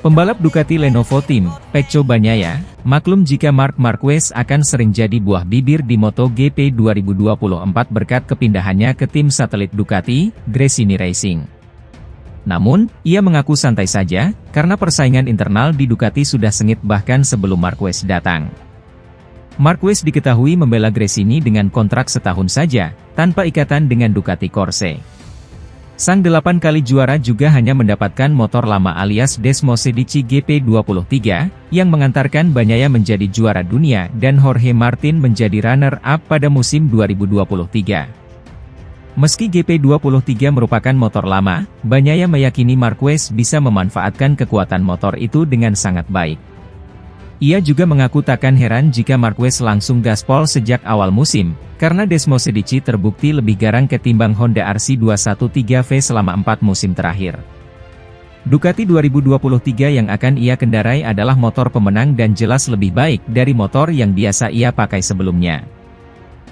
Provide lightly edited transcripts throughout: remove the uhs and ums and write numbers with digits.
Pembalap Ducati Lenovo Team, Pecco Bagnaia, maklum jika Marc Marquez akan sering jadi buah bibir di MotoGP 2024 berkat kepindahannya ke tim satelit Ducati, Gresini Racing. Namun, ia mengaku santai saja, karena persaingan internal di Ducati sudah sengit bahkan sebelum Marquez datang. Marquez diketahui membela Gresini dengan kontrak setahun saja, tanpa ikatan dengan Ducati Corse. Sang 8 kali juara juga hanya mendapatkan motor lama alias Desmosedici GP23, yang mengantarkan Bagnaia menjadi juara dunia dan Jorge Martin menjadi runner-up pada musim 2023. Meski GP23 merupakan motor lama, Bagnaia meyakini Marquez bisa memanfaatkan kekuatan motor itu dengan sangat baik. Ia juga mengaku takkan heran jika Marquez langsung gaspol sejak awal musim, karena Desmosedici terbukti lebih garang ketimbang Honda RC213V selama 4 musim terakhir. Ducati 2023 yang akan ia kendarai adalah motor pemenang dan jelas lebih baik dari motor yang biasa ia pakai sebelumnya.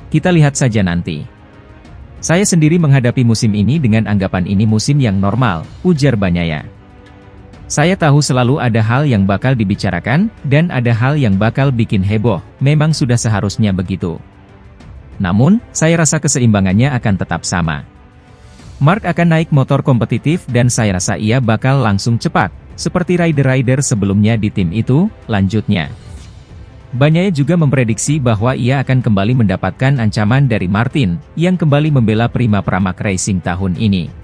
Kita lihat saja nanti. Saya sendiri menghadapi musim ini dengan anggapan ini musim yang normal, ujar Bagnaia. Saya tahu selalu ada hal yang bakal dibicarakan, dan ada hal yang bakal bikin heboh, memang sudah seharusnya begitu. Namun, saya rasa keseimbangannya akan tetap sama. Marc akan naik motor kompetitif dan saya rasa ia bakal langsung cepat, seperti rider-rider sebelumnya di tim itu, lanjutnya. Bagnaia juga memprediksi bahwa ia akan kembali mendapatkan ancaman dari Martin, yang kembali membela Prima Pramac Racing tahun ini.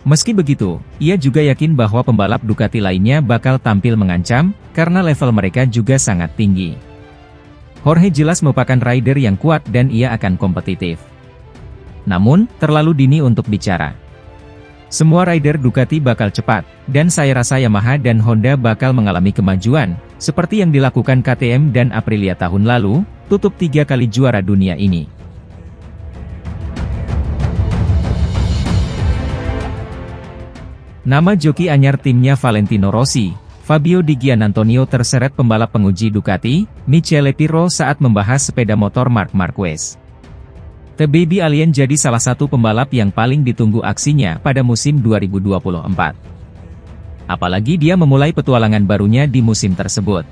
Meski begitu, ia juga yakin bahwa pembalap Ducati lainnya bakal tampil mengancam, karena level mereka juga sangat tinggi. Jorge jelas merupakan rider yang kuat dan ia akan kompetitif. Namun, terlalu dini untuk bicara. Semua rider Ducati bakal cepat, dan saya rasa Yamaha dan Honda bakal mengalami kemajuan, seperti yang dilakukan KTM dan Aprilia tahun lalu, tutup 3 kali juara dunia ini. Nama joki anyar timnya Valentino Rossi, Fabio Di Giannantonio terseret pembalap penguji Ducati, Michele Pirro saat membahas sepeda motor Marc Marquez. The Baby Alien jadi salah satu pembalap yang paling ditunggu aksinya pada musim 2024. Apalagi dia memulai petualangan barunya di musim tersebut.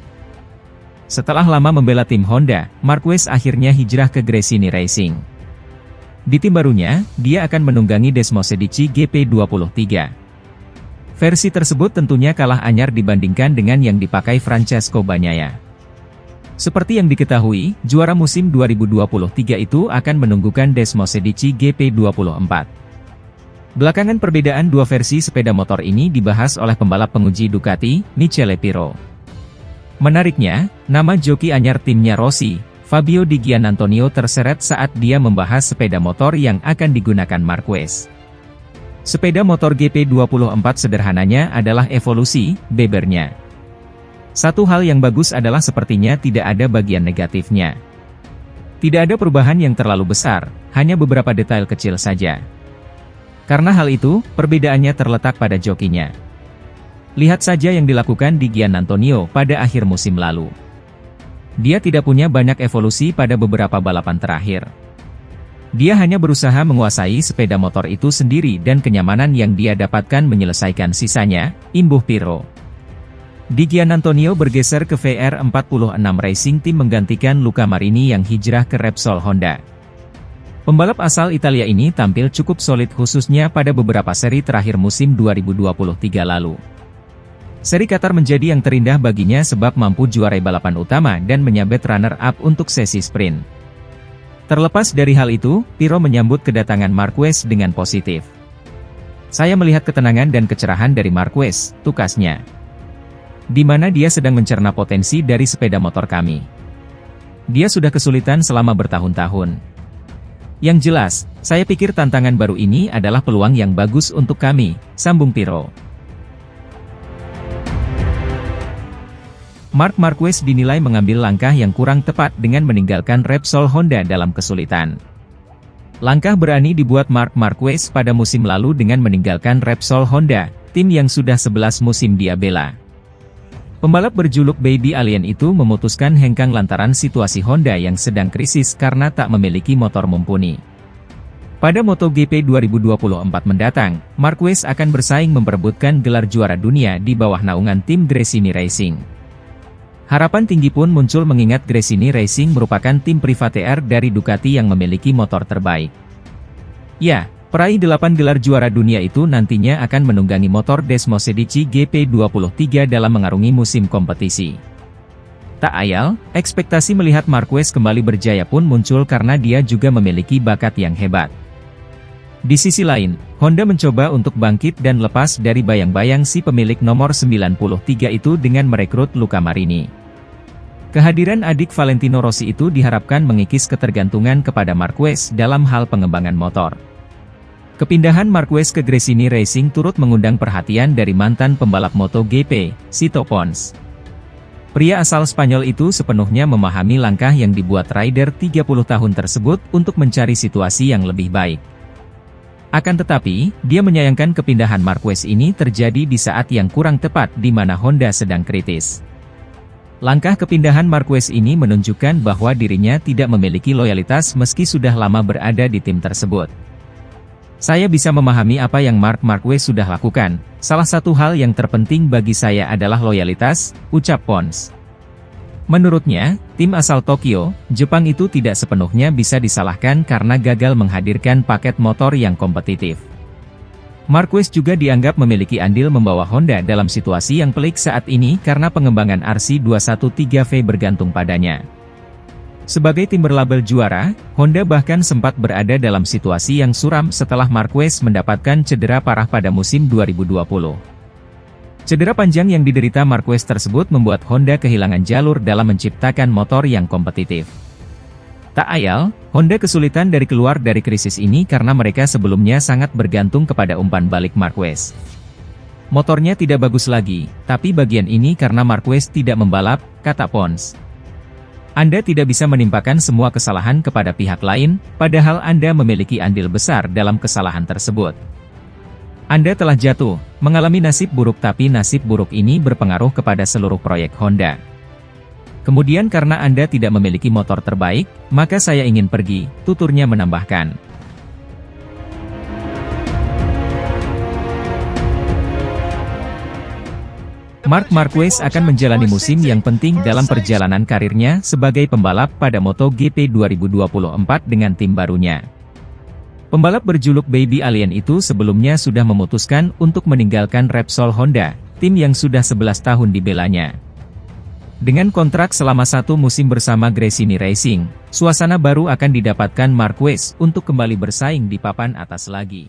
Setelah lama membela tim Honda, Marquez akhirnya hijrah ke Gresini Racing. Di tim barunya, dia akan menunggangi Desmosedici GP23. Versi tersebut tentunya kalah anyar dibandingkan dengan yang dipakai Francesco Bagnaia. Seperti yang diketahui, juara musim 2023 itu akan menunggukan Desmosedici GP24. Belakangan perbedaan dua versi sepeda motor ini dibahas oleh pembalap penguji Ducati, Michele Pirro. Menariknya, nama joki anyar timnya Rossi, Fabio Di Giannantonio terseret saat dia membahas sepeda motor yang akan digunakan Marquez. Sepeda motor GP24 sederhananya adalah evolusi, bebernya. Satu hal yang bagus adalah sepertinya tidak ada bagian negatifnya. Tidak ada perubahan yang terlalu besar, hanya beberapa detail kecil saja. Karena hal itu, perbedaannya terletak pada jokinya. Lihat saja yang dilakukan Di Giannantonio pada akhir musim lalu. Dia tidak punya banyak evolusi pada beberapa balapan terakhir. Dia hanya berusaha menguasai sepeda motor itu sendiri dan kenyamanan yang dia dapatkan menyelesaikan sisanya, imbuh Pirro. Di Giannantonio bergeser ke VR46 Racing Team menggantikan Luca Marini yang hijrah ke Repsol Honda. Pembalap asal Italia ini tampil cukup solid khususnya pada beberapa seri terakhir musim 2023 lalu. Seri Qatar menjadi yang terindah baginya sebab mampu juarai balapan utama dan menyabet runner-up untuk sesi sprint. Terlepas dari hal itu, Pirro menyambut kedatangan Marquez dengan positif. Saya melihat ketenangan dan kecerahan dari Marquez, tukasnya. Di mana dia sedang mencerna potensi dari sepeda motor kami. Dia sudah kesulitan selama bertahun-tahun. Yang jelas, saya pikir tantangan baru ini adalah peluang yang bagus untuk kami, sambung Pirro. Marc Marquez dinilai mengambil langkah yang kurang tepat dengan meninggalkan Repsol Honda dalam kesulitan. Langkah berani dibuat Marc Marquez pada musim lalu dengan meninggalkan Repsol Honda, tim yang sudah 11 musim dia bela. Pembalap berjuluk Baby Alien itu memutuskan hengkang lantaran situasi Honda yang sedang krisis karena tak memiliki motor mumpuni. Pada MotoGP 2024 mendatang, Marquez akan bersaing memperebutkan gelar juara dunia di bawah naungan tim Gresini Racing. Harapan tinggi pun muncul mengingat Gresini Racing merupakan tim privateer dari Ducati yang memiliki motor terbaik. Ya, peraih 8 gelar juara dunia itu nantinya akan menunggangi motor Desmosedici GP23 dalam mengarungi musim kompetisi. Tak ayal, ekspektasi melihat Marquez kembali berjaya pun muncul karena dia juga memiliki bakat yang hebat. Di sisi lain, Honda mencoba untuk bangkit dan lepas dari bayang-bayang si pemilik nomor 93 itu dengan merekrut Luca Marini. Kehadiran adik Valentino Rossi itu diharapkan mengikis ketergantungan kepada Marquez dalam hal pengembangan motor. Kepindahan Marquez ke Gresini Racing turut mengundang perhatian dari mantan pembalap MotoGP, Sito Pons. Pria asal Spanyol itu sepenuhnya memahami langkah yang dibuat rider 30 tahun tersebut untuk mencari situasi yang lebih baik. Akan tetapi, dia menyayangkan kepindahan Marquez ini terjadi di saat yang kurang tepat di mana Honda sedang kritis. Langkah kepindahan Marquez ini menunjukkan bahwa dirinya tidak memiliki loyalitas meski sudah lama berada di tim tersebut. Saya bisa memahami apa yang Marc Marquez sudah lakukan, salah satu hal yang terpenting bagi saya adalah loyalitas, ucap Pons. Menurutnya, tim asal Tokyo, Jepang itu tidak sepenuhnya bisa disalahkan karena gagal menghadirkan paket motor yang kompetitif. Marquez juga dianggap memiliki andil membawa Honda dalam situasi yang pelik saat ini karena pengembangan RC213V bergantung padanya. Sebagai tim berlabel juara, Honda bahkan sempat berada dalam situasi yang suram setelah Marquez mendapatkan cedera parah pada musim 2020. Cedera panjang yang diderita Marquez tersebut membuat Honda kehilangan jalur dalam menciptakan motor yang kompetitif. Tak ayal, Honda kesulitan keluar dari krisis ini karena mereka sebelumnya sangat bergantung kepada umpan balik Marquez. Motornya tidak bagus lagi, tapi bagian ini karena Marquez tidak membalap, kata Pons. Anda tidak bisa menimpakan semua kesalahan kepada pihak lain, padahal Anda memiliki andil besar dalam kesalahan tersebut. Anda telah jatuh, mengalami nasib buruk tapi nasib buruk ini berpengaruh kepada seluruh proyek Honda. Kemudian karena Anda tidak memiliki motor terbaik, maka saya ingin pergi, tuturnya menambahkan. Marc Marquez akan menjalani musim yang penting dalam perjalanan karirnya sebagai pembalap pada MotoGP 2024 dengan tim barunya. Pembalap berjuluk Baby Alien itu sebelumnya sudah memutuskan untuk meninggalkan Repsol Honda, tim yang sudah 11 tahun dibelanya. Dengan kontrak selama 1 musim bersama Gresini Racing, suasana baru akan didapatkan Marquez untuk kembali bersaing di papan atas lagi.